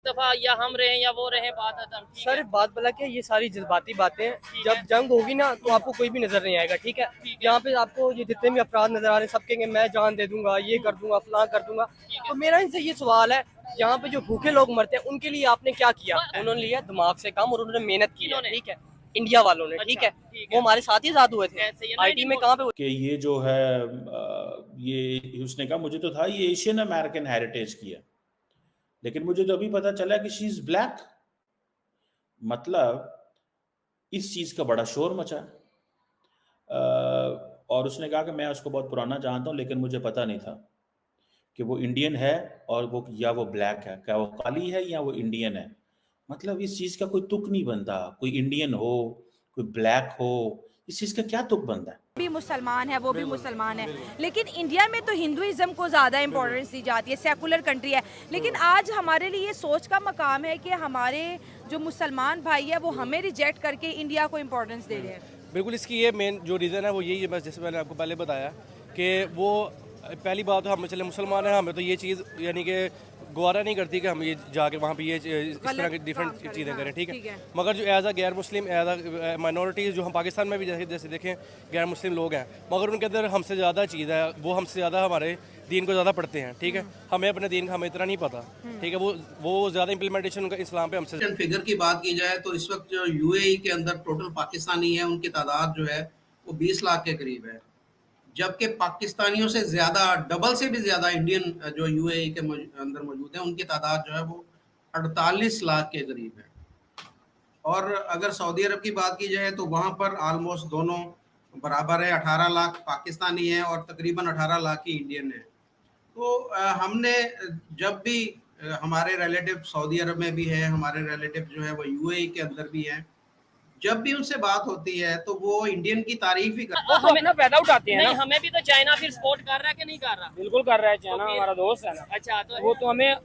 दफा या हम रहे या वो रहे, बात खत्म। सर बात भला क्या, ये सारी जज्बाती बातें हैं। जब जंग होगी ना तो आपको कोई भी नजर नहीं आएगा, ठीक है। यहाँ पे आपको ये जितने भी अफराद नजर आ रहे हैं सब कहेंगे मैं जान दे दूंगा, ये कर दूंगा, फलां कर दूंगा। तो मेरा इनसे ये सवाल है, यहाँ पे जो भूखे लोग मरते हैं उनके लिए आपने क्या किया? उन्होंने लिया दिमाग से काम और उन्होंने मेहनत की है, ठीक है, इंडिया वालों ने, ठीक है। वो हमारे साथ ही आजाद हुए थे, आईटी में कहाँ पे कि ये जो है ये उसने कहा मुझे तो था ये एशियन अमेरिकन हेरिटेज की है, लेकिन मुझे तो अभी पता चला कि शी इज ब्लैक। मतलब इस चीज का बड़ा शोर मचा। और उसने कहा कि मैं उसको बहुत पुराना जानता हूं, लेकिन मुझे पता नहीं था कि वो इंडियन है और वो या वो ब्लैक है, क्या वो काली है या वो इंडियन है। मतलब इस चीज का कोई तुक नहीं बनता, कोई इंडियन हो कोई ब्लैक हो, इस चीज का क्या तुक बनता है। भी मुसलमान है, वो भी मुसलमान है, लेकिन इंडिया में तो हिंदुइज्म को ज़्यादा इम्पोर्टेंस दी जाती है, सेकुलर कंट्री है। लेकिन आज हमारे लिए सोच का मकाम है कि हमारे जो मुसलमान भाई है वो हमें रिजेक्ट करके इंडिया को इम्पोर्टेंस दे रहे हैं। बिल्कुल, इसकी ये मेन जो रीज़न है वो यही है, बस जैसे मैंने आपको पहले बताया कि वो पहली बात तो हम चले मुसलमान हैं, हमें तो ये चीज़ यानी कि गवारा नहीं करती कि हम ये जाके वहाँ पे ये इस तरह की डिफरेंट चीज़ें करें, ठीक है। मगर जो एज अ गैर मुस्लिम, एज अ माइनॉरिटीज़ जो हम पाकिस्तान में भी जैसे देखें गैर मुस्लिम लोग हैं, मगर उनके अंदर हमसे ज़्यादा चीज़ है, वो हमसे ज़्यादा हमारे दीन को ज़्यादा पढ़ते हैं, ठीक है। हमें अपने दीन का हमें इतना नहीं पता, ठीक है। वो ज़्यादा इम्प्लीमेंटेशन उनका इस्लाम पे हमसे। फिगर की बात की जाए तो इस वक्त जो यूएई के अंदर टोटल पाकिस्तानी है उनकी तादाद जो है वो 20 लाख के करीब है, जबकि पाकिस्तानियों से ज़्यादा, डबल से भी ज़्यादा इंडियन जो यूएई के अंदर मौजूद हैं उनकी तादाद जो है वो 48 लाख के करीब है। और अगर सऊदी अरब की बात की जाए तो वहाँ पर आलमोस्ट दोनों बराबर है, 18 लाख पाकिस्तानी है और तकरीबन 18 लाख ही इंडियन है। तो हमने जब भी हमारे रिलेटिव सऊदी अरब में भी है, हमारे रिलेटिव जो है वो यूएई के अंदर भी हैं, जब भी उनसे बात होती है तो वो इंडियन की तारीफ ही करते हैं। वो हमें ना फायदा उठाते हैं ना, हमें भी तो चाइना फिर सपोर्ट कर रहा है कि नहीं कर रहा? बिल्कुल कर रहा है, चाइना हमारा दोस्त है ना। अच्छा, तो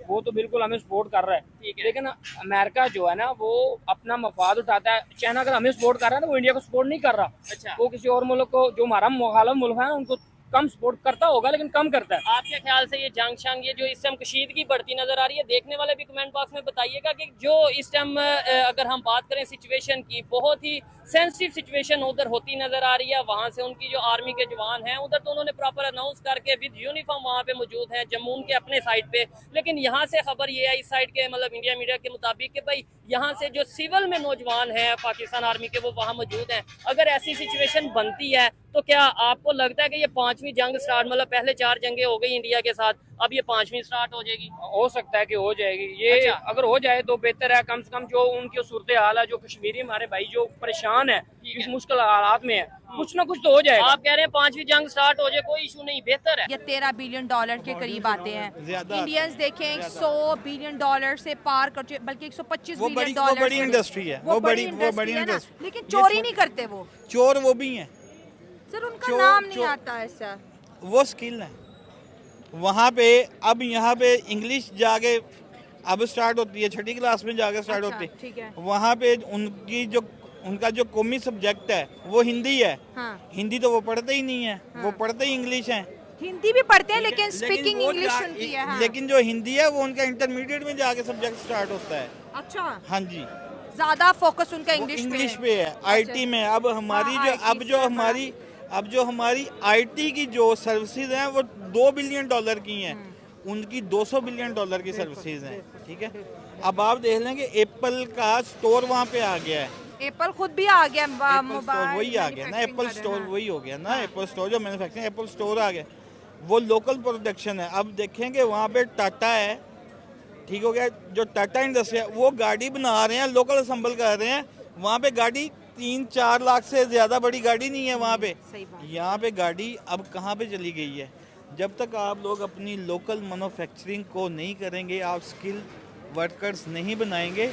वो तो बिल्कुल हमें सपोर्ट कर रहा है, ठीक है। लेकिन अमेरिका जो है ना वो अपना मफाद उठाता है। चाइना अगर हमें सपोर्ट कर रहा है ना, वो इंडिया को सपोर्ट नहीं कर रहा। अच्छा, वो किसी और मुल्क को, जो हमारा मुखालिफ मुल्क है ना, उनको कम सपोर्ट करता होगा, लेकिन कम करता है। आपके ख्याल से ये जंग शंग, ये जो इस टाइम कशीदगी बढ़ती नजर आ रही है, देखने वाले भी कमेंट बॉक्स में बताइएगा कि जो इस टाइम अगर हम बात करें सिचुएशन की, बहुत ही सेंसिटिव सिचुएशन उधर होती नजर आ रही है। वहाँ से उनकी जो आर्मी के जवान हैं उधर तो उन्होंने प्रॉपर अनाउंस करके विद यूनिफॉर्म वहाँ पे मौजूद हैं, जम्मू के अपने साइड पे। लेकिन यहाँ से खबर ये है इस साइड के, मतलब इंडिया मीडिया के मुताबिक, कि भाई यहाँ से जो सिविल में नौजवान हैं पाकिस्तान आर्मी के वो वहाँ मौजूद हैं। अगर ऐसी सिचुएशन बनती है तो क्या आपको लगता है कि ये 5वीं जंग स्टार्ट, मतलब पहले 4 जंगें हो गई इंडिया के साथ, अब ये 5वीं स्टार्ट हो जाएगी? हो सकता है कि हो जाएगी ये। अच्छा। अगर हो जाए तो बेहतर है, कम से कम जो उनकी सूरत हाल है, जो कश्मीरी हमारे भाई जो परेशान है, इस मुश्किल हालात में है, कुछ ना कुछ तो हो जाएगा। आप कह रहे हैं 5वीं जंग स्टार्ट हो जाए, कोई इशू नहीं, बेहतर है। ये $13 बिलियन के करीब आते हैं। इंडियंस देखें $100 बिलियन से पार कर चुके, बल्कि $125 बिलियन। वो बड़ी इंडस्ट्री है, वो बड़ी इंडस्ट्री, लेकिन चोरी नहीं करते वो। चोर वो भी हैं सर, उनका नाम नहीं आता है सर। वो स्किल है वहाँ पे। अब यहाँ पे इंग्लिश जाके अब स्टार्ट होती है, 6ठी क्लास में जाके स्टार्ट होती है। ठीक है। वहाँ पे उनका जो कौमी सब्जेक्ट है वो हिंदी है। हाँ। हिंदी तो वो पढ़ते ही नहीं है। वो पढ़ते ही इंग्लिश है। हिंदी भी पढ़ते हैं लेकिन स्पीकिंग इंग्लिश उनकी है। हाँ। लेकिन जो हिंदी है वो उनका इंटरमीडिएट में जाके सब्जेक्ट स्टार्ट होता है। अच्छा। हाँ जी, ज्यादा फोकस उनका इंग्लिश पे है। आईटी में अब हमारी अब जो हमारी आईटी की जो सर्विसेज हैं वो $2 बिलियन की हैं, उनकी $200 बिलियन की सर्विसेज हैं, ठीक है। अब आप देख लें कि एप्पल का स्टोर वहाँ पे आ गया है। एप्पल खुद भी आ गया, वही आ गया ना, एप्पल स्टोर वही हो गया ना। एप्पल स्टोर जो मैन्युफैक्चरिंग, एप्पल स्टोर आ गया, वो लोकल प्रोडक्शन है। अब देखेंगे वहाँ पे टाटा है, ठीक हो गया, जो टाटा इंडस्ट्री है वो गाड़ी बना रहे हैं, लोकल असेंबल कर रहे हैं। वहाँ पे गाड़ी 3-4 लाख से ज़्यादा बड़ी गाड़ी नहीं है वहाँ पे। यहाँ पे गाड़ी अब कहाँ पे चली गई है? जब तक आप लोग अपनी लोकल मैन्युफैक्चरिंग को नहीं करेंगे, आप स्किल वर्कर्स नहीं बनाएंगे।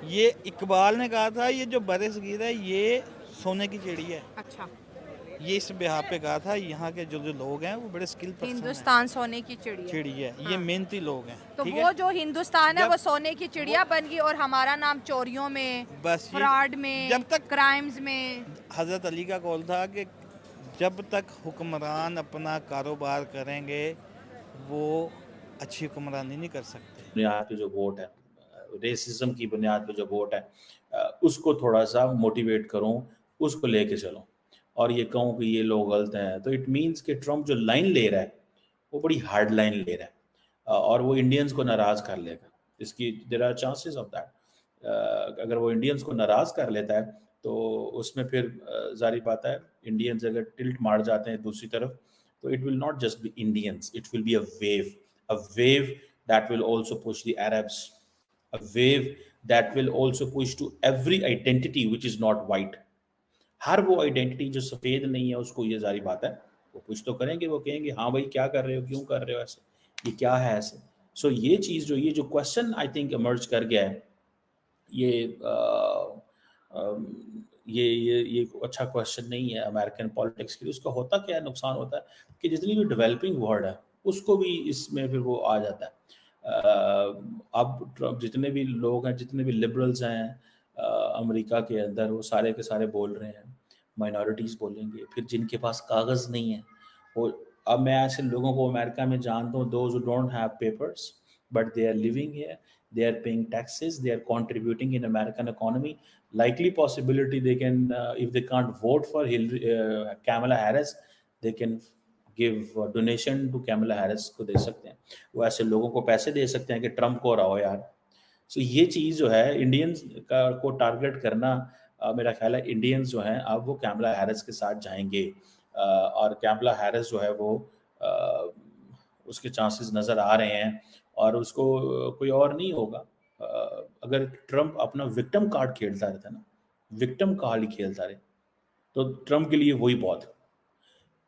ये इकबाल ने कहा था, ये जो बरसगीर है ये सोने की चिड़ी है। अच्छा। ये इस बिहार पे कहा था, यहाँ के जो लोग हैं वो बड़े स्किल पर्सन हैं। हिंदुस्तान सोने की चिड़ी है। हाँ। ये मेहनती लोग हैं। तो वो जो हिंदुस्तान है वो सोने की चिड़िया बन गई और हमारा नाम चोरियों में, बस फ्रॉड में, जब तक क्राइम्स में। हजरत अली का कौल था कि जब तक हुक्मरान अपना कारोबार करेंगे वो अच्छी हुक्मरानी नहीं कर सकते। यहाँ पे जो वोट है रेसिज्म की बुनियाद पे जो वोट है उसको थोड़ा सा मोटिवेट करूं, उसको लेके चलूं और ये कहूं कि ये लोग गलत हैं, तो इट मीन्स कि ट्रम्प जो लाइन ले रहा है वो बड़ी हार्ड लाइन ले रहा है और वो इंडियंस को नाराज़ कर लेगा। इसकी there are chances of that. अगर वो इंडियंस को नाराज़ कर लेता है तो उसमें फिर जारी बात है इंडियंस अगर टिल्ट मार जाते हैं दूसरी तरफ तो it will not just be Indians, it will be a wave that will also push the Arabs, a wave that will also push to every identity which is not white। हर वो identity जो सफ़ेद नहीं है उसको ये जारी बात है वो कुछ तो करेंगे, वो कहेंगे हाँ भाई क्या कर रहे हो, क्यों कर रहे हो ऐसे, ये क्या है ऐसे। सो ये चीज़ जो ये जो क्वेश्चन आई थिंक इमर्ज कर गया है ये ये अच्छा क्वेश्चन नहीं है अमेरिकन पॉलिटिक्स के लिए। उसका होता क्या है, नुकसान होता है कि जितनी भी डेवलपिंग वर्ल्ड है उसको भी इसमें फिर वो आ जाता है। अब जितने भी लोग हैं, जितने भी लिबरल्स हैं अमेरिका के अंदर, वो सारे के सारे बोल रहे हैं, माइनॉरिटीज़ बोलेंगे, फिर जिनके पास कागज़ नहीं है वो। अब मैं ऐसे लोगों को अमेरिका में जानता हूँ, those who don't have papers but they are living here, they are paying taxes, they are contributing in American economy, likely possibility they can if they can't vote for Kamala Harris, they can give donation to Kamala Harris को दे सकते हैं, वो ऐसे लोगों को पैसे दे सकते हैं कि ट्रम्प को हराओ यार। सो ये चीज़ जो है इंडियंस का को टारगेट करना, मेरा ख्याल है इंडियंस जो हैं अब वो कैमला हैरिस के साथ जाएंगे और कैमला हैरिस जो है वो उसके चांसेस नज़र आ रहे हैं और उसको कोई और नहीं होगा। अगर ट्रम्प अपना विक्टिम कार्ड खेलता रहता ना, विक्टिम कार्ड ही खेलता रहे तो ट्रम्प के लिए वही बहुत है,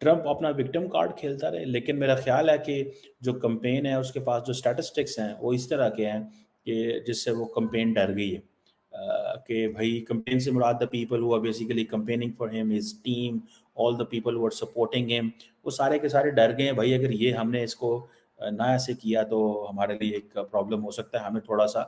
ट्रम्प अपना विक्टिम कार्ड खेलता रहे। लेकिन मेरा ख्याल है कि जो कंपेन है उसके पास जो स्टैटिस्टिक्स हैं वो इस तरह के हैं कि जिससे वो कंपेन डर गई है कि भाई कंपेन से मुराद the people who are basically campaigning for him, his team, all the people who are supporting him, वो सारे के सारे डर गए हैं भाई अगर ये हमने इसको ना ऐसे किया तो हमारे लिए एक प्रॉब्लम हो सकता है, हमें थोड़ा सा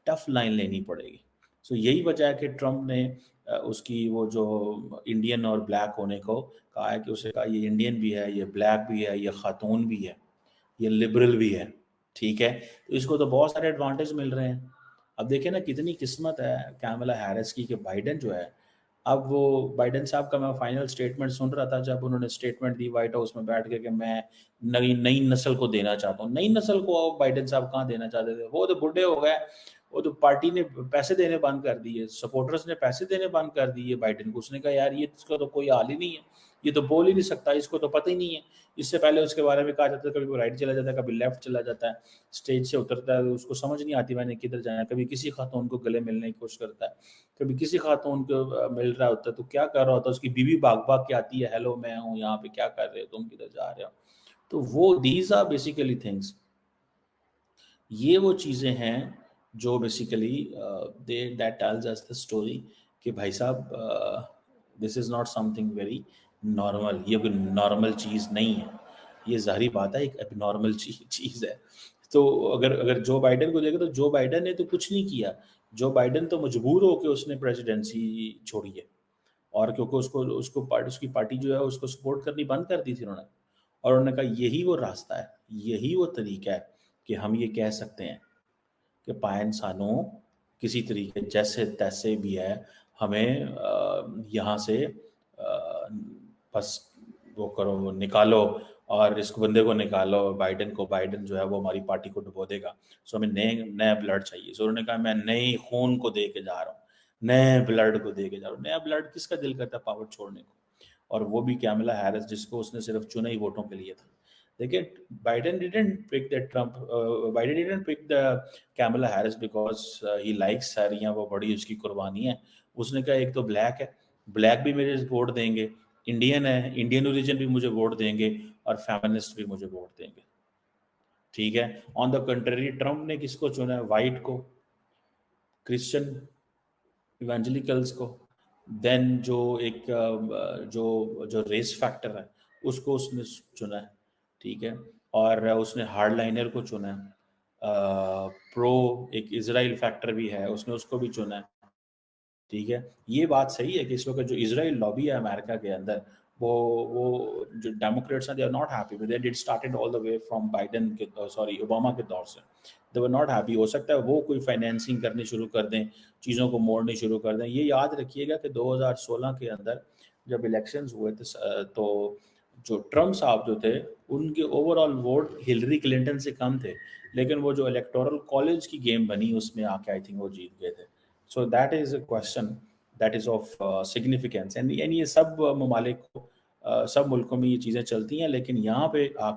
टफ लाइन लेनी पड़ेगी। सो यही वजह है कि ट्रम्प ने उसकी वो जो इंडियन और ब्लैक होने को कहा है कि उसे कहा ये इंडियन भी है, ये ब्लैक भी है, ये खातून भी है, ये लिबरल भी है, ठीक है। तो इसको तो बहुत सारे एडवांटेज मिल रहे हैं। अब देखिए ना कितनी किस्मत है कैमला हैरिस की कि बाइडेन जो है, अब वो बाइडेन साहब का मैं फाइनल स्टेटमेंट सुन रहा था जब उन्होंने स्टेटमेंट दी वाइट हाउस में बैठ के कि मैं नई नस्ल को देना चाहता हूँ। नई नस्ल को बाइडेन साहब कहाँ देना चाहते थे, वो तो बुढ़े हो गए, वो तो पार्टी ने पैसे देने बंद कर दिए, सपोर्टर्स ने पैसे देने बंद कर दिए बाइडेन को। उसने कहा यार ये इसका तो कोई हाल ही नहीं है, ये तो बोल ही नहीं सकता, इसको तो पता ही नहीं है। इससे पहले उसके बारे में कहा जाता है कभी वो राइट चला जाता है, कभी लेफ्ट चला जाता है, स्टेज से उतरता है, उसको समझ नहीं आती मैंने किधर जाना है, कभी किसी खातून को गले मिलने की कोशिश करता है, कभी किसी खातून को मिल रहा होता है तो क्या कर रहा होता है, उसकी बीवी भाग भाग के आती है, हेलो मैं हूँ यहाँ पे, क्या कर रहे हो तुम, किधर जा रहे हो। तो वो दीज आर बेसिकली थिंग्स, ये वो चीज़ें हैं जो basically that tells us the story कि भाई साहब this is not something very normal, ये कोई नॉर्मल चीज़ नहीं है, ये ज़ाहिर बात है एक एबनॉर्मल चीज़ है। तो अगर जो बाइडेन को देखें तो जो बाइडेन ने तो कुछ नहीं किया, जो बाइडेन तो मजबूर होकर उसने प्रेसिडेंसी छोड़ी है और क्योंकि उसकी पार्टी जो है उसको सपोर्ट करनी बंद कर दी थी उन्होंने, और उन्होंने कहा यही वो रास्ता है, यही वो तरीका है कि हम ये कह सकते हैं कि पायन सानों किसी तरीके जैसे तैसे भी है हमें यहाँ से बस वो करो, वो निकालो और इस बंदे को निकालो बाइडेन को, बाइडेन जो है वो हमारी पार्टी को डुबो देगा। सो हमें नया ब्लड चाहिए। सो उन्होंने कहा मैं नए खून को दे के जा रहा हूँ, नए ब्लड को दे के जा रहा हूँ। नया ब्लड किसका दिल करता है पावर छोड़ने को, और वो भी कैमला हैरिस जिसको उसने सिर्फ चुने ही वोटों के लिए था। देखिए Biden didn't pick the Trump, Biden didn't pick the Kamala Harris because he likes her, या वो बड़ी उसकी कुर्बानी है। उसने कहा एक तो ब्लैक है, ब्लैक भी मेरे वोट देंगे, इंडियन है, इंडियन ओरिजिन भी मुझे वोट देंगे, और फेमिनिस्ट भी मुझे वोट देंगे, ठीक है। ऑन द कंट्री ट्रम्प ने किसको चुना है, वाइट को, क्रिश्चियन इवेंजलिकल्स को, देन जो एक जो रेस फैक्टर है उसको उसने चुना है, ठीक है, और उसने हार्ड लाइनर को चुना है, प्रो एक इजराइल फैक्टर भी है उसने उसको भी चुना है, ठीक है। ये बात सही है कि इस वक्त जो इजराइल लॉबी है अमेरिका के अंदर वो जो डेमोक्रेट्स हैं they are not happy with it started all the way from Biden के ओबामा के दौर से दे वर नॉट हैप्पी। हो सकता है वो कोई फाइनेंसिंग करनी शुरू कर दें, चीज़ों को मोड़नी शुरू कर दें। ये याद रखिएगा कि 2016 के अंदर जब इलेक्शंस हुए थे तो जो ट्रम्प साहब जो थे उनके ओवरऑल वोट हिलरी क्लिंटन से कम थे, लेकिन वो जो इलेक्टोरल कॉलेज की गेम बनी उसमें आके आई थिंक वो जीत गए थे। So that is a question that is of significance and ये सब ममालिक को सब मुल्कों में ये चीज़ें चलती हैं, लेकिन यहाँ पे